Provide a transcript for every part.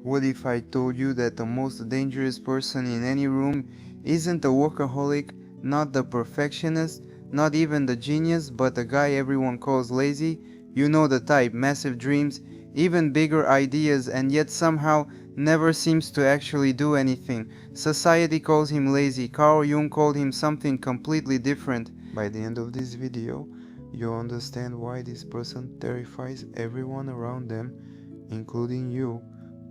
What if I told you that the most dangerous person in any room isn't a workaholic, not the perfectionist, not even the genius, but the guy everyone calls lazy? You know the type, massive dreams, even bigger ideas, and yet somehow never seems to actually do anything. Society calls him lazy. Carl Jung called him something completely different. By the end of this video, you'll understand why this person terrifies everyone around them, including you.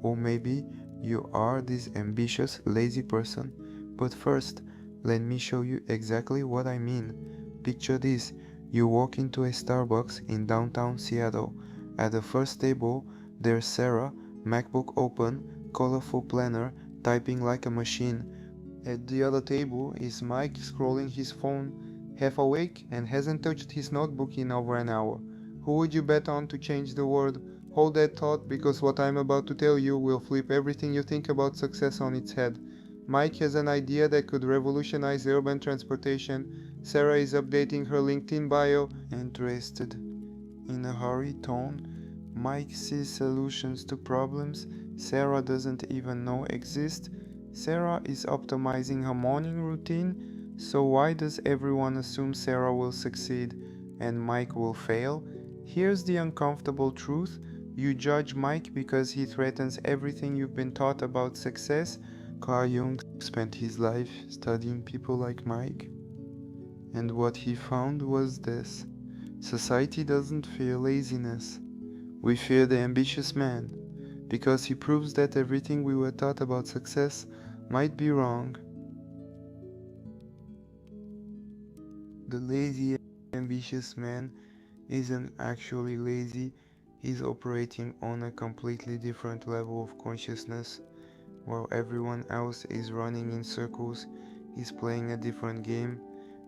Or maybe you are this ambitious, lazy person. But first, let me show you exactly what I mean. Picture this: you walk into a Starbucks in downtown Seattle. At the first table, there's Sarah, MacBook open, colorful planner, typing like a machine. At the other table is Mike scrolling his phone, half awake and hasn't touched his notebook in over an hour. Who would you bet on to change the world? Hold that thought, because what I'm about to tell you will flip everything you think about success on its head. Mike has an idea that could revolutionize urban transportation. Sarah is updating her LinkedIn bio. Interested in a hurry tone. Mike sees solutions to problems Sarah doesn't even know exist. Sarah is optimizing her morning routine, so why does everyone assume Sarah will succeed and Mike will fail? Here's the uncomfortable truth: you judge Mike because he threatens everything you've been taught about success. Carl Jung spent his life studying people like Mike, and what he found was this: society doesn't fear laziness. We fear the ambitious man, because he proves that everything we were taught about success might be wrong. The lazy, ambitious man isn't actually lazy, he's operating on a completely different level of consciousness. While everyone else is running in circles, he's playing a different game.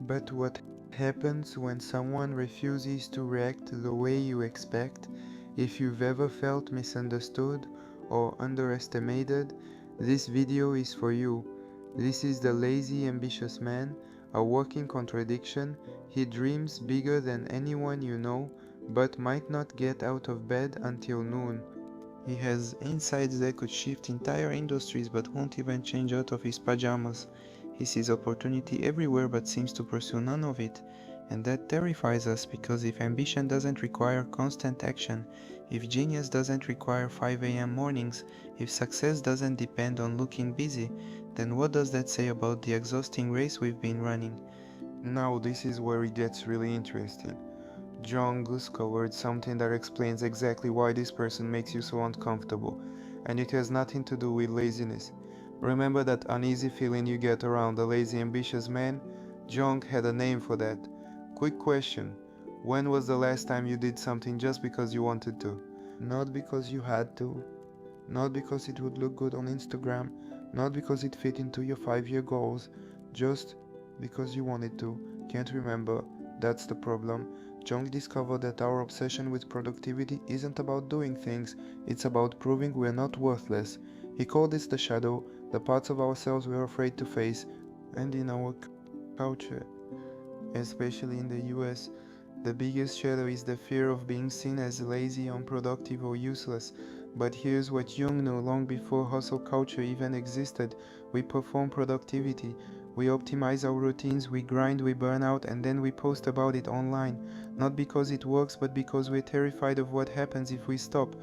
But what happens when someone refuses to react the way you expect? If you've ever felt misunderstood or underestimated, this video is for you. This is the lazy, ambitious man, a walking contradiction. He dreams bigger than anyone you know, but might not get out of bed until noon. He has insights that could shift entire industries but won't even change out of his pajamas. He sees opportunity everywhere but seems to pursue none of it. And that terrifies us, because if ambition doesn't require constant action, if genius doesn't require 5 a.m. mornings, if success doesn't depend on looking busy, then what does that say about the exhausting race we've been running? Now this is where it gets really interesting. Jung discovered something that explains exactly why this person makes you so uncomfortable, and it has nothing to do with laziness. Remember that uneasy feeling you get around a lazy, ambitious man? Jung had a name for that. Quick question: when was the last time you did something just because you wanted to? Not because you had to, not because it would look good on Instagram, not because it fit into your 5-year goals, just because you wanted to. Can't remember. That's the problem. Jung discovered that our obsession with productivity isn't about doing things, it's about proving we're not worthless. He called this the shadow, the parts of ourselves we're afraid to face. And in our culture, especially in the US, the biggest shadow is the fear of being seen as lazy, unproductive, or useless. But here's what Jung knew long before hustle culture even existed: we perform productivity. We optimize our routines, we grind, we burn out, and then we post about it online. Not because it works, but because we're terrified of what happens if we stop.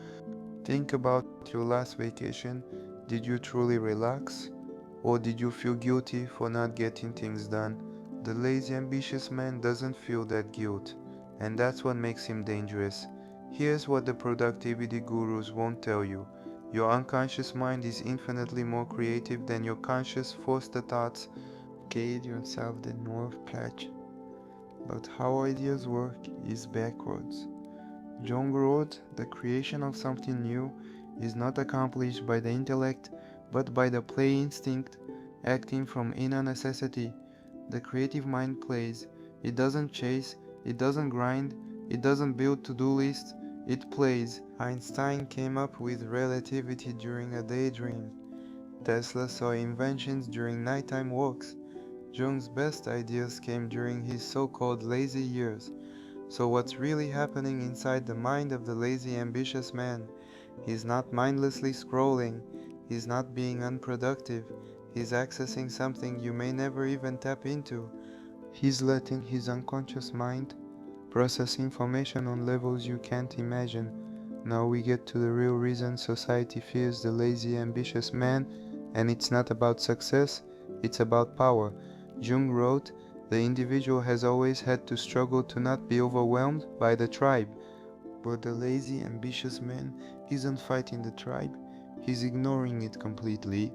Think about your last vacation. Did you truly relax? Or did you feel guilty for not getting things done? The lazy, ambitious man doesn't feel that guilt, and that's what makes him dangerous. Here's what the productivity gurus won't tell you: your unconscious mind is infinitely more creative than your conscious forced thoughts. Gauge yourself the north patch. But how ideas work is backwards. Jung wrote, the creation of something new is not accomplished by the intellect, but by the play instinct, acting from inner necessity. The creative mind plays. It doesn't chase, it doesn't grind, it doesn't build to-do lists, it plays. Einstein came up with relativity during a daydream. Tesla saw inventions during nighttime walks. Jung's best ideas came during his so-called lazy years. So what's really happening inside the mind of the lazy, ambitious man? He's not mindlessly scrolling. He's not being unproductive. He's accessing something you may never even tap into. He's letting his unconscious mind process information on levels you can't imagine. Now we get to the real reason society fears the lazy, ambitious man, and it's not about success, it's about power. Jung wrote, "The individual has always had to struggle to not be overwhelmed by the tribe." But the lazy, ambitious man isn't fighting the tribe, he's ignoring it completely,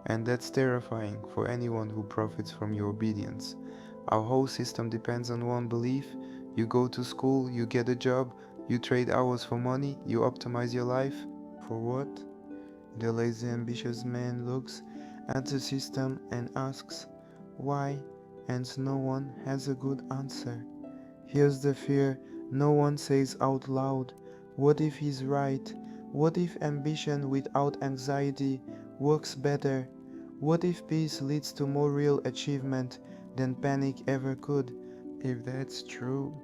and that's terrifying for anyone who profits from your obedience. Our whole system depends on one belief: you go to school, you get a job, you trade hours for money, you optimize your life. For what? The lazy, ambitious man looks at the system and asks, why? And no one has a good answer. Here's the fear no one says out loud. What if he's right? What if ambition without anxiety works better? What if peace leads to more real achievement than panic ever could? If that's true,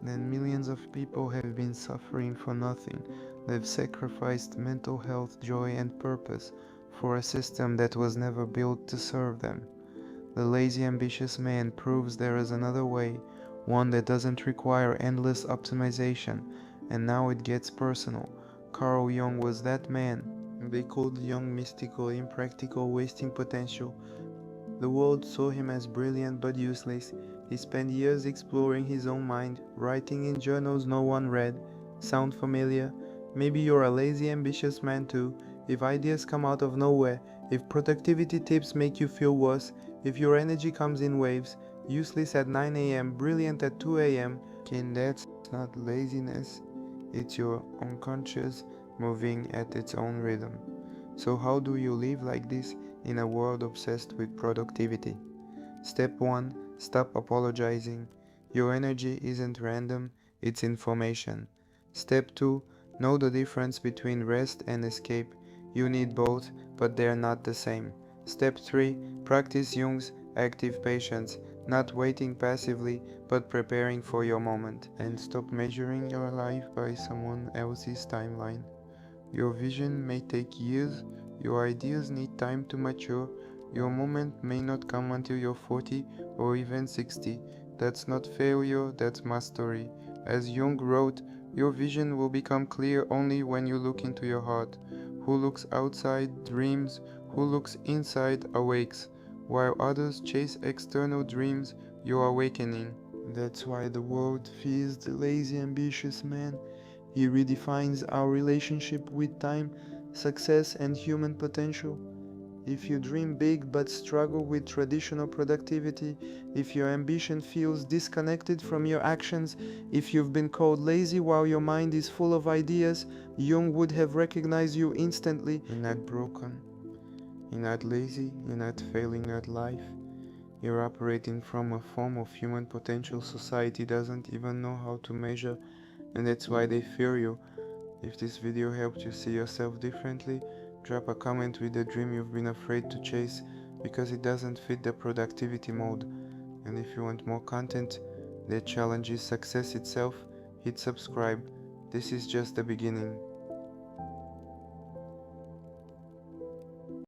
then millions of people have been suffering for nothing. They've sacrificed mental health, joy, and purpose for a system that was never built to serve them. The lazy, ambitious man proves there is another way, one that doesn't require endless optimization. And now it gets personal. Carl Jung was that man. They called Jung mystical, impractical, wasting potential. The world saw him as brilliant but useless. He spent years exploring his own mind, writing in journals no one read. Sound familiar? Maybe you're a lazy, ambitious man too. If ideas come out of nowhere, if productivity tips make you feel worse, if your energy comes in waves, useless at 9 a.m., brilliant at 2 a.m., that's not laziness. It's your unconscious moving at its own rhythm. So how do you live like this in a world obsessed with productivity? Step 1. Stop apologizing. Your energy isn't random, it's information. Step 2. Know the difference between rest and escape. You need both, but they're not the same. Step 3. Practice Jung's active patience, not waiting passively, but preparing for your moment. And stop measuring your life by someone else's timeline. Your vision may take years, your ideas need time to mature, your moment may not come until you're 40 or even 60. That's not failure, that's mastery. As Jung wrote, your vision will become clear only when you look into your heart. Who looks outside dreams, who looks inside awakes. While others chase external dreams, you're awakening. That's why the world fears the lazy, ambitious man. He redefines our relationship with time, success, and human potential. If you dream big but struggle with traditional productivity, if your ambition feels disconnected from your actions, if you've been called lazy while your mind is full of ideas, Jung would have recognized you instantly. You're not broken, you're not lazy, you're not failing at life. You're operating from a form of human potential society doesn't even know how to measure, and that's why they fear you. If this video helped you see yourself differently, drop a comment with the dream you've been afraid to chase because it doesn't fit the productivity mode. And if you want more content that challenges success itself, hit subscribe. This is just the beginning.